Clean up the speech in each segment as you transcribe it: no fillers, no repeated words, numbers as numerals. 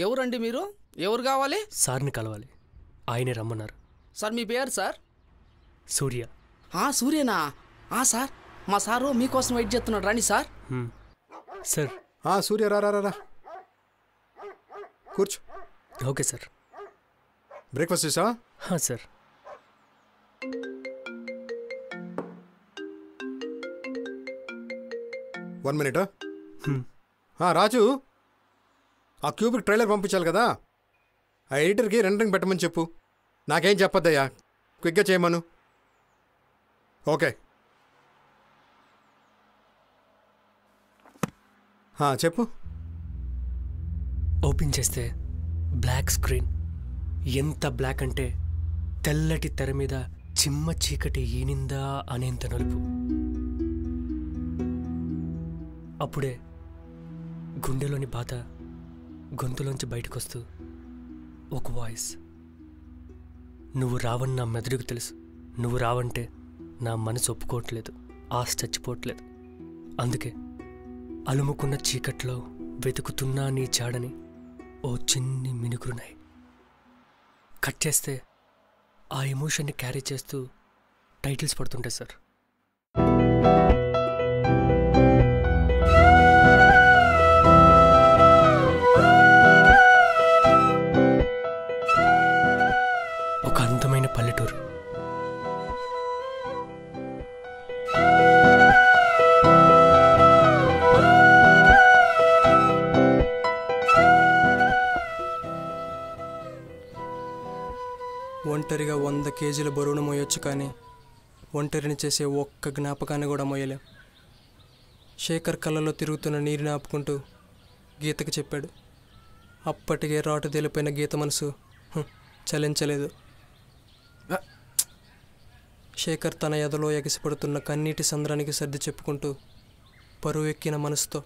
ఎవరండి మీరు? ఎవరు కావాలి? సార్ని కలవాలి, ఆయనే రమ్మన్నారు. సార్ మీ పేరు సార్? సూర్య. సూర్యనా? సార్ మా సారు మీకోసం వెయిట్ చేస్తున్నాడు, రండి సార్. సార్. సూర్య రా కూర్చో. Okay sir. బ్రేక్ఫాస్ట్ చేసావా? సార్. One minute. రాజు, ఆ క్యూబిక్ ట్రైలర్ పంపించాలి కదా, ఆ ఎడిటర్కి రెండరింగ్ పెట్టమని చెప్పు. నాకేం చెప్పొద్దయ్యా, క్విక్గా చేయమను. ఓకే. చెప్పు. ఓపెన్ చేస్తే బ్లాక్ స్క్రీన్. ఎంత బ్లాక్ అంటే తెల్లటి తెర మీద చిమ్మ చీకటి ఈనిందా అనేంత నలుపు. అప్పుడే గుండెలోని బాధ గొంతులోంచి బయటకొస్తూ ఒక వాయిస్, నువ్వు రావని నా మెదడుకు తెలుసు, నువ్వు రావంటే నా మనసు ఒప్పుకోవట్లేదు, ఆశ చచ్చిపోవట్లేదు. అందుకే అలుముకున్న చీకట్లో వెతుకుతున్నా నీ చాడని ఓ చిన్ని మినుగురున్నాయి. కట్ చేస్తే ఆ ఎమోషన్ని క్యారీ చేస్తూ టైటిల్స్ పడుతుంటాయి సార్. ఒక అందమైన పల్లెటూరు, ఒంటరిగా 100 కేజీల బరువును మోయొచ్చు, కానీ ఒంటరిని చేసే ఒక్క జ్ఞాపకాన్ని కూడా మోయలేం. శేఖర్ కళ్ళలో తిరుగుతున్న నీరుని ఆపుకుంటూ గీతకి చెప్పాడు. అప్పటికే రాటు తేలిపోయిన గీత మనసు చలించలేదు. శేఖర్ తన ఎదలో ఎగసిపడుతున్న కన్నీటి సంద్రానికి సర్ది చెప్పుకుంటూ పరువెక్కిన మనసుతో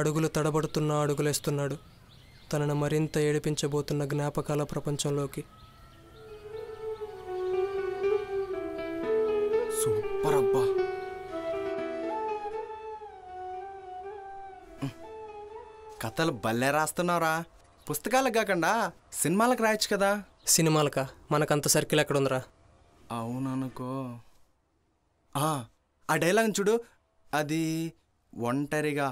అడుగులు తడబడుతున్న అడుగులేస్తున్నాడు తనను మరింత ఏడిపించబోతున్న జ్ఞాపకాల ప్రపంచంలోకి. సూపర్ అబ్బా. కథలు భలే రాస్తున్నావురా. పుస్తకాలకు కాకుండా సినిమాలకు రాయొచ్చు కదా. సినిమాలకా? మనకంత సర్కిల్ ఎక్కడుందిరా? అవుననుకో. ఆ డైలాగ్ చూడు, అది ఒంటరిగా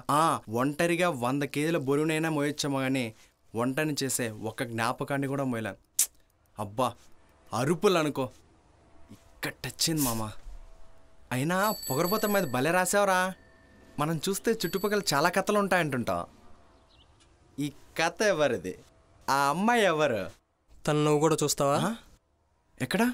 100 కేజీల బరువునైనా మోయొచ్చామో కానీ వంటని చేసే ఒక్క జ్ఞాపకాన్ని కూడా మోయలేను. అబ్బా అరుపులు అనుకో, ఇక్కడ టచ్చింది మామ. అయినా పొగరబోత మీద భలే రాసావురా. మనం చూస్తే చుట్టుపక్కల చాలా కథలు ఉంటాయంటుంటాం. ఈ కథ ఎవరిది? ఆ అమ్మాయి ఎవరు? తను నువ్వు కూడా చూస్తావా? ఎక్కడా?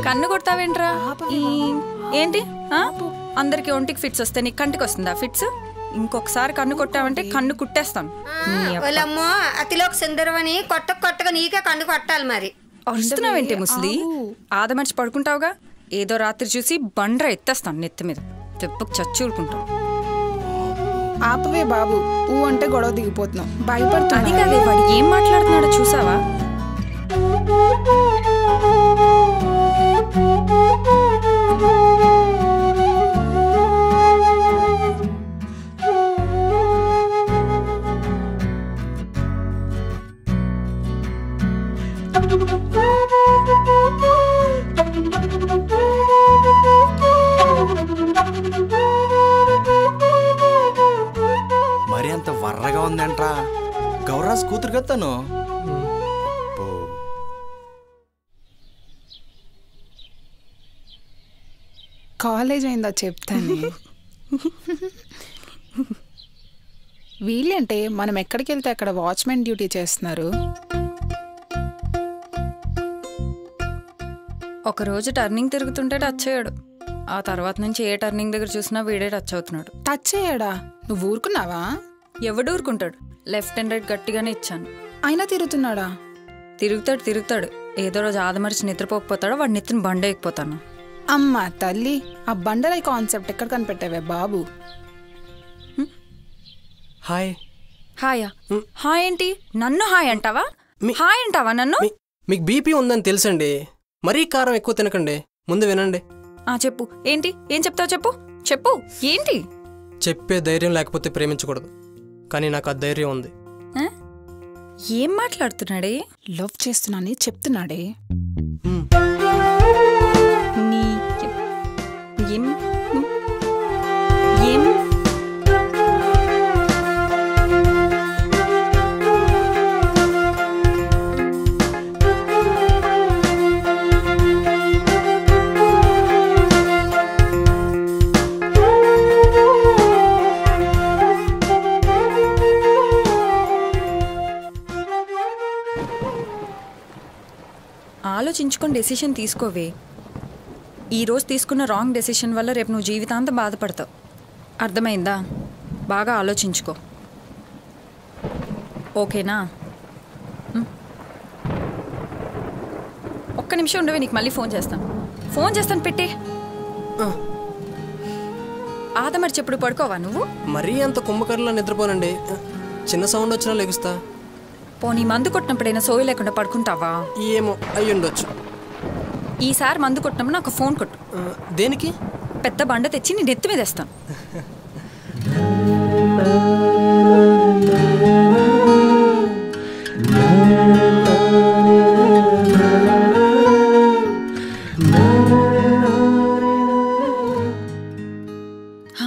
కన్ను కొడతావేంట్రా? ఏంటి అందరికి ఒంటికి ఫిట్స్ వస్తే నీకు కంటికి వస్తుందా ఫిట్స్? ఇంకొకసారి కన్ను కొట్టావంటే కన్ను కుట్టేస్తాను. అతిలోక సుందరమని కొట్టగా నీకే కన్ను కొట్టాలి. మరి వస్తున్నావేంటి ముసలి? ఆదమర్చి పడుకుంటావుగా, ఏదో రాత్రి చూసి బండ్ర ఎత్తేస్తాను నెత్తి మీద, దెబ్బకు చచ్చి ఊరుకుంటావు. ఆపవే బాబు, ఊ అంటే గొడవ దిగిపోతున్నావు. భయపడుతుంది. అది కాదే, వాడు ఏం మాట్లాడుతున్నాడో చూసావా? మరి అంత వర్రగా ఉందంట్రా. గౌరాజ్ కూతురు కత్తాను. కాలేజ్ అయిందా చెప్తాను. వీళ్ళంటే మనం ఎక్కడికి వెళ్తే అక్కడ వాచ్మెన్ డ్యూటీ చేస్తున్నారు. ఒకరోజు టర్నింగ్ తిరుగుతుంటే టచ్ అయ్యాడు. ఆ తర్వాత నుంచి ఏ టర్నింగ్ దగ్గర చూసినా వీడే టచ్ అవుతున్నాడు. టచ్ అయ్యాడా? నువ్వు ఊరుకున్నావా? ఎవడు ఊరుకుంటాడు? లెఫ్ట్ అండ్ రైట్ గట్టిగానే ఇచ్చాను. అయినా తిరుగుతున్నాడా? తిరుగుతాడు. ఏదో రోజు ఆదమరిచి నిద్రపోకపోతాడో వాడి నెత్తిని బండ ఎక్కిపోతాను. అమ్మా తల్లి, ఆ బండరాయి కాన్సెప్ట్ ఎక్కడ కనిపెట్టావే బాబు? హాయ్. హాయా? హాయ్ ఏంటి? నన్ను హాయ్ అంటావా? హాయ్ అంటావా నన్ను? మీకు బీపీ ఉందని తెలుసండి. మరీ కారం ఎక్కువ తినకండి. ముందు వినండి. చెప్పు. ఏంటి? ఏం చెప్తావు? చెప్పు చెప్పు. ఏంటి? చెప్పే ధైర్యం లేకపోతే ప్రేమించకూడదు, కానీ నాకు ఆ ధైర్యం ఉంది. ఏం మాట్లాడుతున్నాడే? లవ్ చేస్తున్నానని చెప్తున్నాడే. నీ ఏం ఏం ఆలోచించుకొని డెసిషన్ తీసుకోవే. ఈరోజు తీసుకున్న రాంగ్ డెసిషన్ వల్ల రేపు నువ్వు జీవితాంతం బాధపడతావు. అర్థమైందా? బాగా ఆలోచించుకో. ఓకేనా? ఒక్క నిమిషం ఉండవే, నీకు మళ్ళీ ఫోన్ చేస్తాను. పెట్టే. ఆదమరి చెప్పుడు పడుకోవా నువ్వు? మరీ అంత కుంభకర్లా నిద్రపోనండి. చిన్న సౌండ్ వచ్చినా లెగుస్తా. పోనీ మందు కొట్టినప్పుడైనా సోయి లేకుండా పడుకుంటావా? ఏమో అయ్యుండొచ్చు. ఈసారి మందు కొట్టినప్పుడు నాకు ఫోన్ కొట్టు. దేనికి? పెద్ద బండ తెచ్చి నీ నెత్తి మీద వేస్తాను.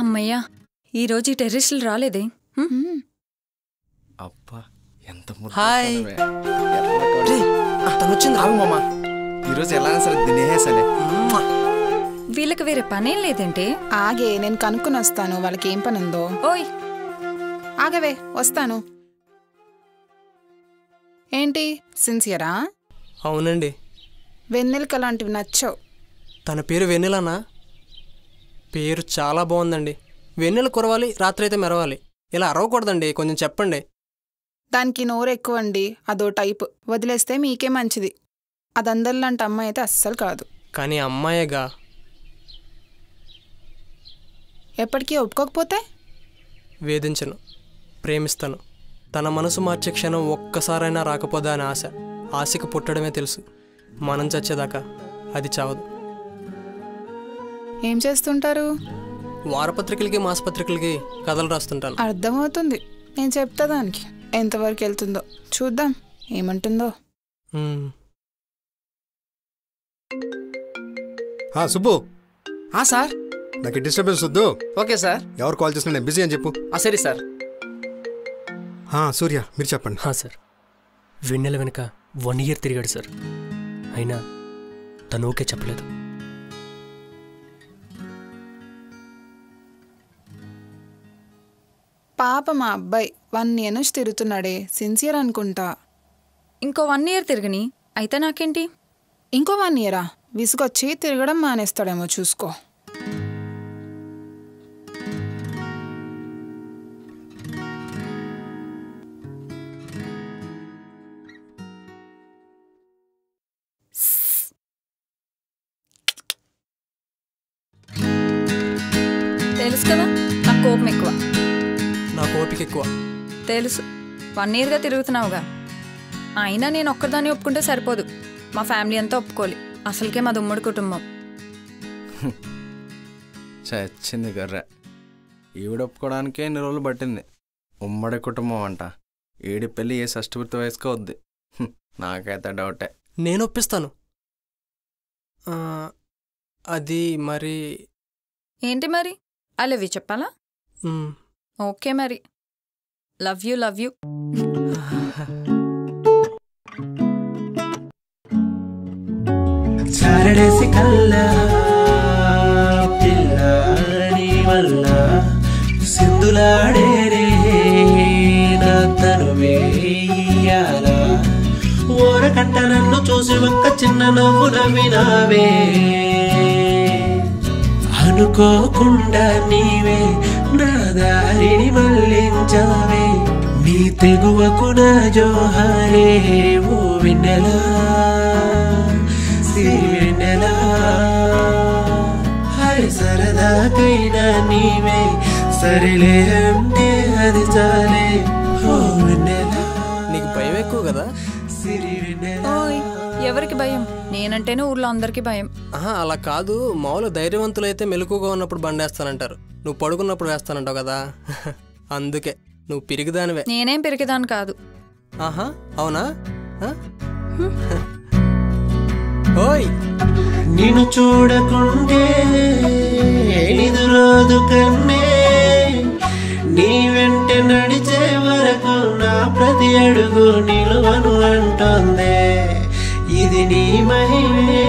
అమ్మయ్యా, ఈరోజు ఈ టెర్రరిస్టులు రాలేదే. అబ్బా ఎంత హాయ్. తను వచ్చింది. ఆగు మామ, ఈరోజు ఎలా సరే తినేసలే. వీళ్ళకి వేరే పనేం లేదంటే. ఆగే, నేను కనుక్కుని వస్తాను వాళ్ళకి ఏం పని ఉందో. ఓయ్ ఆగవే, వస్తాను. ఏంటి, సిన్సియరా? అవునండి. వెన్నెలక లాంటివి నచ్చవు. తన పేరు వెన్నెలనా? పేరు చాలా బాగుందండి. వెన్నెల కురవాలి, రాత్రి అయితే మెరవాలి. ఇలా అరవకూడదండి, కొంచెం చెప్పండి. దానికి నోరు ఎక్కువ అండి, అదో టైపు. వదిలేస్తే మీకే మంచిది. అదందరిలాంటి అమ్మాయి అయితే అస్సలు కాదు. కానీ అమ్మాయేగా. ఎప్పటికీ ఒప్పుకోకపోతే? వేధించను, ప్రేమిస్తాను. తన మనసు మార్చే క్షణం ఒక్కసారైనా రాకపోదా అని ఆశ. ఆశకు పుట్టడమే తెలుసు, మనం చచ్చేదాకా అది చావదు. ఏం చేస్తుంటారు? వారపత్రికలకి మాసపత్రికలకి కథలు రాస్తుంటాను. అర్థమవుతుంది, నేను చెప్తా దానికి ఎంతవరకు వెళ్తుందో. చూద్దాం ఏమంటుందో. సుబ్బు. సార్. నాకు డిస్టర్బెన్స్ వద్దు. Okay sir. ఎవరు కాల్ చేసినా నేను బిజీ అని చెప్పు. సరే సార్. సూర్య మీరు చెప్పండి. సార్, వెన్నెల వెనుక 1 year తిరిగాడు సార్. అయినా తను ఓకే చెప్పలేదు. పాప మా అబ్బాయి 1 year నుంచి తిరుగుతున్నాడే, సిన్సియర్ అనుకుంటా. ఇంకో 1 year తిరగని అయితే నాకేంటి? ఇంకో 1 year విసుగొచ్చి తిరగడం మానేస్తాడేమో, చూసుకో. తెలుసు కదా నాకు కోపం ఎక్కువ. నాకు ఓపిక ఎక్కువ తెలుసు. 1 yearగా తిరుగుతున్నావుగా. అయినా నేను ఒక్కదాన్ని ఒప్పుకుంటే సరిపోదు, మా ఫ్యామిలీ అంతా ఒప్పుకోవాలి. అసలుకే మాది ఉమ్మడి కుటుంబం. చచ్చింది గర్రె. ఈవిడ ఒప్పుకోవడానికే 2 రోజులు పట్టింది. ఉమ్మడి కుటుంబం అంట. ఈడి పెళ్ళి ఏ షష్ఠపూర్తి వయసుకో వద్ది. నాకైతే డౌటే. నేను ఒప్పిస్తాను. అది మరి ఏంటి మరి? ఐ లవ్ యూ చెప్పాలా? ఓకే మరి, లవ్ యూ. Love you. చారడేసి కల్లా పిల్లని వల్ల సింధులాడేరే నా తనువేయాల. ఓరకట్ట నన్ను చూసి ఒక్క చిన్న నవ్వు నవ్వినావే. అనుకోకుండా నీవే నా దారిని మళ్ళించావే. నీ తెగువకు నా జోహారే ఓ వెన్నెలా, సిరివెన్నెలా. హరి సరదాకైనా నీవే సరిలే అంటే అది చాలే ఓ వెన్నెలా. నీకు భయం ఎక్కువ కదా? సిరి వెన్నెలా. ఓయ్ ఎవరికి భయం? నేనంటేనే ఊర్లో అందరికీ భయం. ఆహా, అలా కాదు. మామూలు ధైర్యవంతులైతే మెలకుగా ఉన్నప్పుడు బండేస్తానంటారు. నువ్వు పడుకున్నప్పుడు వేస్తానంటావు కదా. అందుకే నువ్వు పిరిగిదానివే. నేనేం పెరిగేదాన్ని కాదు. ఆహా, అవునా? ఓయ్ నిన్ను చూడకుండే నిదురోదు కన్నే, నీ వెంట నడిచే వరకు నా ప్రతి అడుగు నిలువను అంటోందే. ఇది నీ మహిమే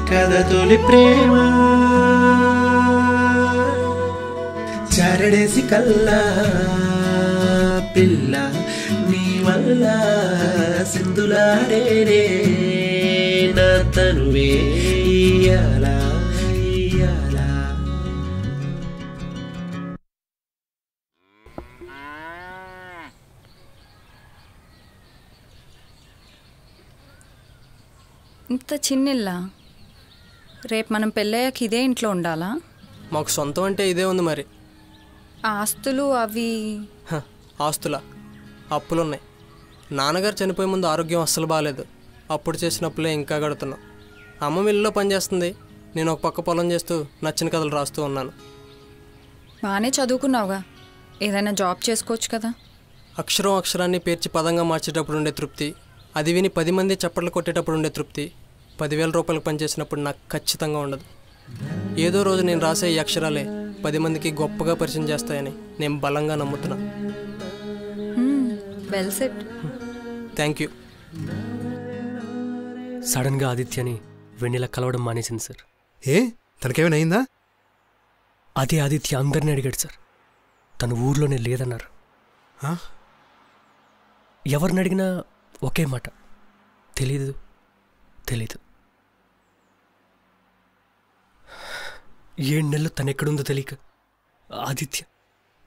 కథ తొలి ప్రేమ, చారడేసి కల్లా పిల్ల నీ వల్ల సింధులాడేనే నా తనువే ఇయ్యాలా ఇయ్యాలా. ఇంత చిన్నిల్లా? రేపు మనం పెళ్ళయ్యాక ఇదే ఇంట్లో ఉండాలా? మాకు సొంతం అంటే ఇదే ఉంది మరి. ఆస్తులు అవి ఆస్తులా? అప్పులున్నాయి. నాన్నగారు చనిపోయే ముందు ఆరోగ్యం అస్సలు బాగాలేదు. అప్పుడు చేసిన అప్పులే ఇంకా కడుతున్నాం. అమ్మ మిల్లులో పనిచేస్తుంది, నేను ఒక పక్క పొలం చేస్తూ నచ్చిన కథలు రాస్తూ ఉన్నాను. బాగానే చదువుకున్నావుగా, ఏదైనా జాబ్ చేసుకోవచ్చు కదా. అక్షరం అక్షరాన్ని పేర్చి పదంగా మార్చేటప్పుడు ఉండే తృప్తి, అది విని 10 మంది చప్పట్లు కొట్టేటప్పుడు ఉండే తృప్తి 10,000 రూపాయలకు పనిచేసినప్పుడు నాకు ఖచ్చితంగా ఉండదు. ఏదో రోజు నేను రాసే ఈ అక్షరాలే 10 మందికి గొప్పగా పరిచయం చేస్తాయని నేను బలంగా నమ్ముతున్నా. Well set. Thank you. సడన్గా ఆదిత్యని వెన్నెల కలవడం మానేసింది సార్. ఏ తనకేమైనా అయిందా? అదే ఆదిత్య అందరినీ అడిగాడు సార్. తను ఊర్లోనే లేదన్నారు. ఎవరిని అడిగినా ఒకే మాట, తెలీదు తెలీదు. 7 నెలలు తను ఎక్కడుందో తెలియక ఆదిత్య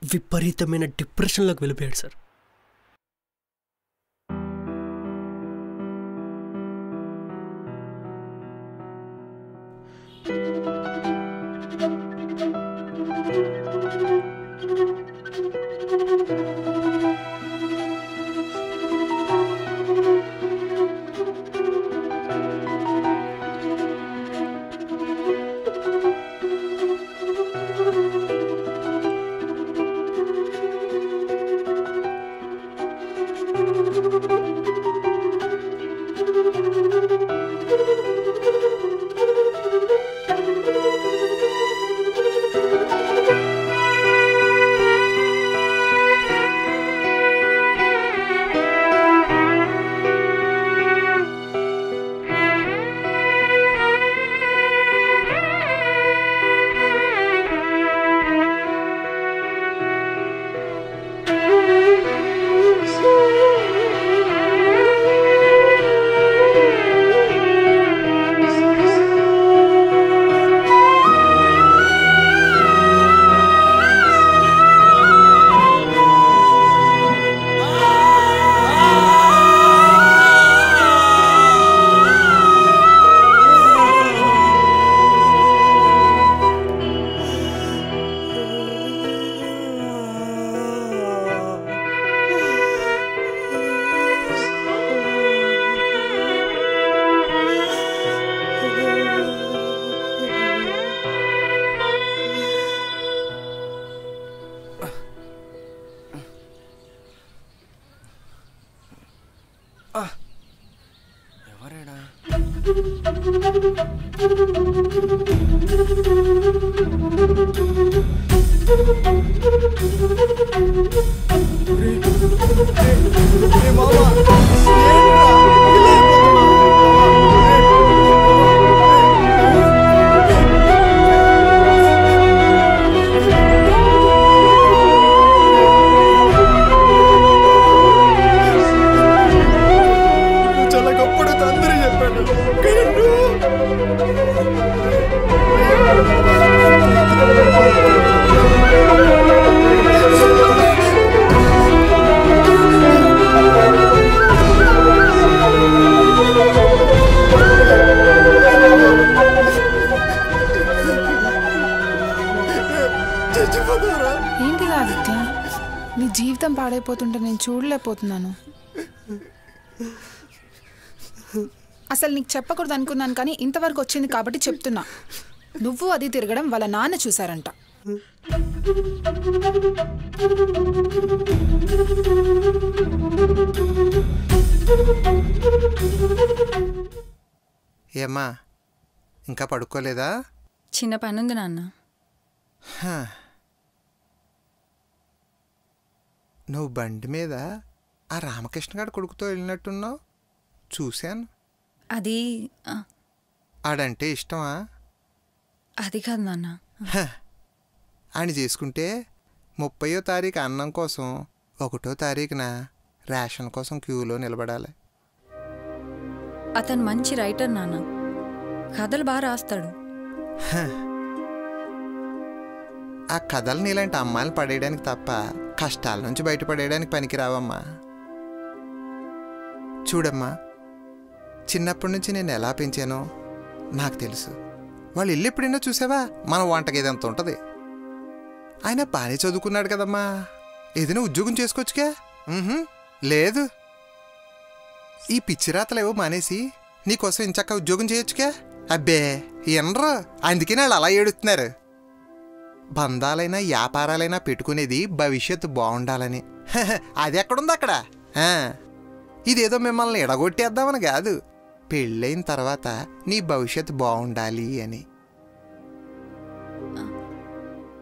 విపరీతమైన డిప్రెషన్లోకి వెళ్ళిపోయాడు సార్. ఎవరేడా? చాలా గొప్పడు అందరూ చెప్పాడు. జీవితం పాడైపోతుంటే నేను చూడలేకపోతున్నాను. అసలు నీకు చెప్పకూడదు అనుకున్నాను, కానీ ఇంతవరకు వచ్చింది కాబట్టి చెప్తున్నా. నువ్వు అది తిరగడం వాళ్ళ నాన్న చూశారంట. ఏమ్మా ఇంకా పడుకోలేదా? చిన్న పని ఉంది నాన్న. నువ్వు బండి మీద ఆ రామకృష్ణ గారి కొడుకుతో వెళ్ళినట్టున్నావు, చూశాను. అది ఆడంటే ఇష్టమా? అది కాదు నాన్న. ఆయన చేసుకుంటే 30వ తారీఖు అన్నం కోసం 1వ తారీఖున రేషన్ కోసం క్యూలో నిలబడాలి. అతను మంచి రైటర్ నాన్న, కథలు బాగా రాస్తాడు. ఆ కథలు ఇలాంటి అమ్మాయిలు పడేయడానికి తప్ప కష్టాల నుంచి బయటపడేయడానికి పనికిరావమ్మా. చూడమ్మా, చిన్నప్పటి నుంచి నేను ఎలా పెంచానో నాకు తెలుసు. వాళ్ళు ఇల్లు ఎప్పుడైనా చూసావా? మన వంటగది అంత ఉంటుంది. ఆయన బాగానే చదువుకున్నాడు కదమ్మా, ఏదైనా ఉద్యోగం చేసుకోవచ్చుగా. లేదు, ఈ పిచ్చిరాతలేవో మానేసి నీకోసం ఇంచక్క ఉద్యోగం చేయొచ్చుగా. అబ్బే ఎనరు, అందుకే వాళ్ళు అలా ఏడుస్తున్నారు. బంధాలైనా వ్యాపారాలైనా పెట్టుకునేది భవిష్యత్తు బాగుండాలని. అది ఎక్కడుంది అక్కడ? ఇదేదో మిమ్మల్ని ఎడగొట్టేద్దామని కాదు, పెళ్ళైన తర్వాత నీ భవిష్యత్తు బాగుండాలి అని.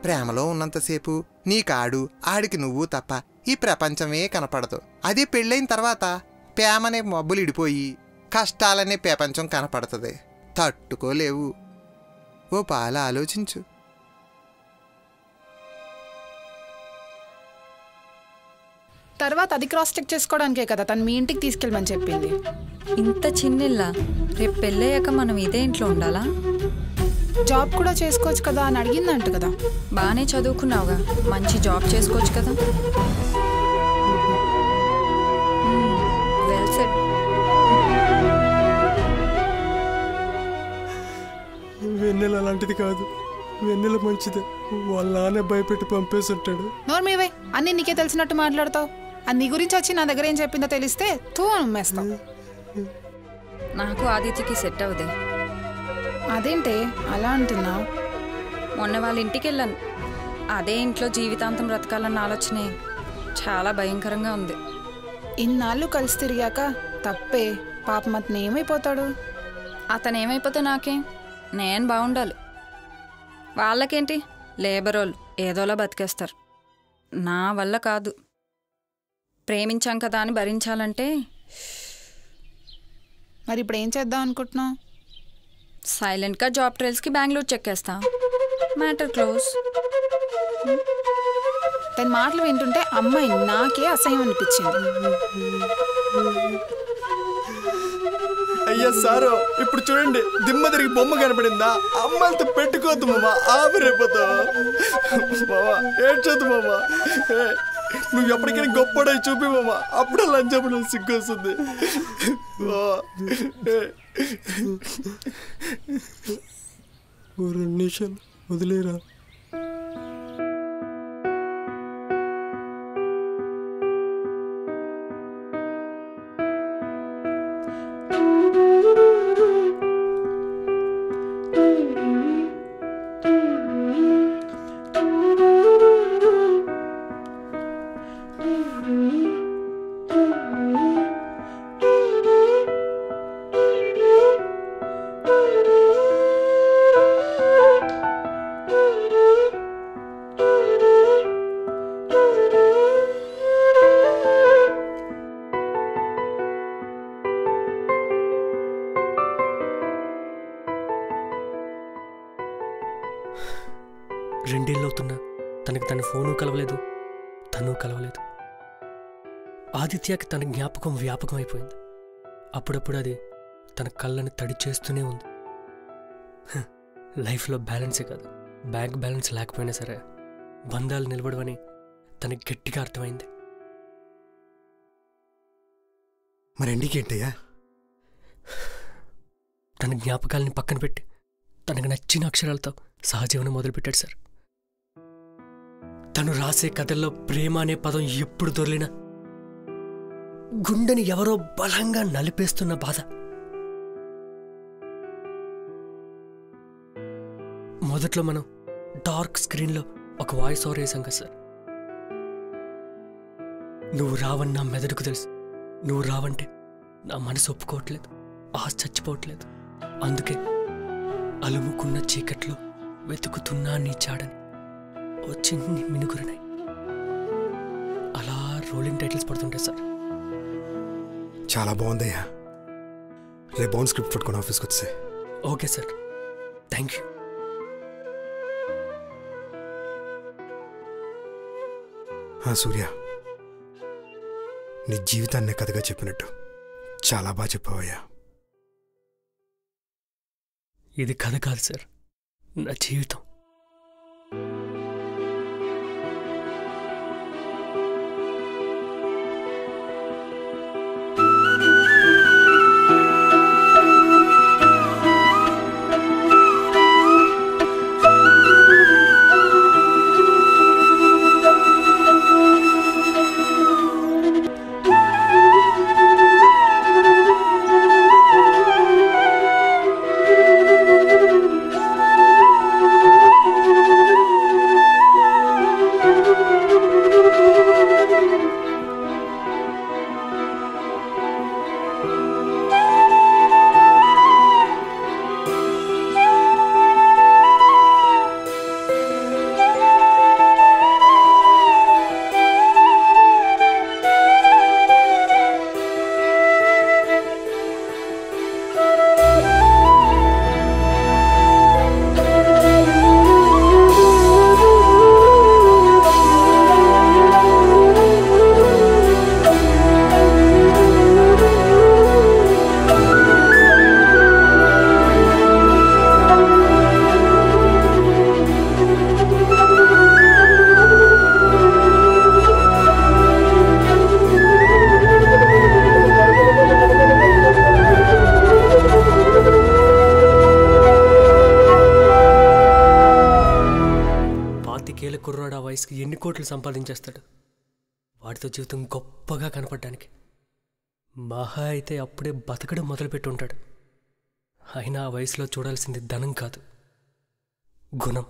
ప్రేమలో ఉన్నంతసేపు నీ కాడు ఆడికి నువ్వు తప్ప ఈ ప్రపంచమే కనపడదు. అదే పెళ్ళైన తర్వాత ప్రేమనే మబ్బులు ఇడిపోయి కష్టాలనే ప్రపంచం కనపడుతుంది. తట్టుకోలేవు. ఓ పాల ఆలోచించు. తర్వాత అది క్రాస్ చెక్ చేసుకోవడానికే కదా తను మీ ఇంటికి తీసుకెళ్ళమని చెప్పింది. ఇంత చిన్నిల్లా, రేపు పెళ్ళయ్యాక మనం ఇదే ఇంట్లో ఉండాలా? జాబ్ కూడా చేసుకోవచ్చు కదా అని అడిగిందంట కదా. బాగానే చదువుకున్నావుగా, మంచి జాబ్ చేసుకోవచ్చు కదా. Well set. వెన్నెల అలాంటిది కాదు, వెన్నెల మంచిదే. వాళ్ళ నాన్న భయపెట్టి పంపేసి ఉంటాడు. నోర్మీవై, అన్నీ నీకే తెలిసినట్టు మాట్లాడతావు. అది నీ గురించి వచ్చి నా దగ్గర ఏం చెప్పిందో తెలిస్తే తూ నమ్మేస్తావు. నాకు ఆదిత్యకి సెట్ అవుదే. అదేంటే అలా అంటున్నావు? మొన్న వాళ్ళ ఇంటికి వెళ్ళాను. అదే ఇంట్లో జీవితాంతం బ్రతకాలన్న ఆలోచనే చాలా భయంకరంగా ఉంది. ఇన్నాళ్ళు కలిసి తిరిగాక తప్పే. పాపం అతను ఏమైపోతాడు? అతను ఏమైపోతే నాకేం, నేను బాగుండాలి. వాళ్ళకేంటి, లేబర్ వాళ్ళు ఏదోలా బతికేస్తారు. నా వల్ల కాదు. ప్రేమించాం కదా అని భరించాలంటే. మరి ఇప్పుడు ఏం చేద్దాం అనుకుంటున్నావు? సైలెంట్గా జాబ్ ట్రయల్స్కి బెంగళూరు చెక్కేస్తా. Matter close. తన మాటలు వింటుంటే అమ్మాయి నాకే అసహ్యం అనిపించింది. అయ్యా సారు, ఇప్పుడు చూడండి, దిమ్మ తిరిగి బొమ్మ కనపడిందా? అమ్మాయిలతో పెట్టుకోవద్దు మామా, ఆవిరైపోతావు మామా. ఏడ్చొద్దు మామా. నువ్వు ఎప్పటికైనా గొప్పడై చూపి మామా, అప్పుడే లంచప్పుడు సిగ్గు వస్తుంది. 2 నిమిషాలు వదిలేరా. రెండేళ్ళవుతున్నా తనకి తన ఫోను కలవలేదు, తను కలవలేదు. ఆదిత్యకి తన జ్ఞాపకం వ్యాపకం అయిపోయింది. అప్పుడప్పుడు అది తన కళ్ళని తడి చేస్తూనే ఉంది. లైఫ్లో బ్యాలెన్సే కాదు, బ్యాంక్ బ్యాలెన్స్ లేకపోయినా సరే బంధాలు నిలబడవని తనకి గట్టిగా అర్థమైంది. మరి ఎండికేంటయ్యా? తన జ్ఞాపకాలని పక్కన పెట్టి తనకు నచ్చిన అక్షరాలతో సహజీవనం మొదలుపెట్టాడు సార్. తను రాసే కథల్లో ప్రేమ అనే పదం ఎప్పుడు దొర్లినా గుండెని ఎవరో బలంగా నలిపేస్తున్న బాధ. మొదట్లో మనం డార్క్ స్క్రీన్లో ఒక వాయిస్ ఓవర్ వేసాం కదా సార్. నువ్వు రావని నా మెదడుకు తెలుసు, నువ్వు రావంటే నా మనసు ఒప్పుకోవట్లేదు, ఆశ చచ్చిపోవట్లేదు. అందుకే అలుముకున్న చీకట్లో వెతుకుతున్నా నీ చాడని ఓ చిన్ని మినుగురినాయి. అలా రోలింగ్ టైటిల్స్ పడుతుంటాయి సార్. చాలా బాగుందయ్యా. రేపు బాగుంది స్క్రిప్ట్ పట్టుకొని ఆఫీస్కి వచ్చే. Okay sir, thank you. Surya, నీ జీవితాన్నే కథగా చెప్పినట్టు చాలా బాగా చెప్పావయ్యా. ఇది కథ కాదు సార్, నా జీవితం. కుర్రాడు ఆ వయసుకి ఎన్ని కోట్లు సంపాదించేస్తాడు? వాటితో జీవితం గొప్పగా కనపడడానికి మహా అయితే అప్పుడే బతకడం మొదలుపెట్టి ఉంటాడు. అయినా ఆ వయసులో చూడాల్సింది ధనం కాదు, గుణం.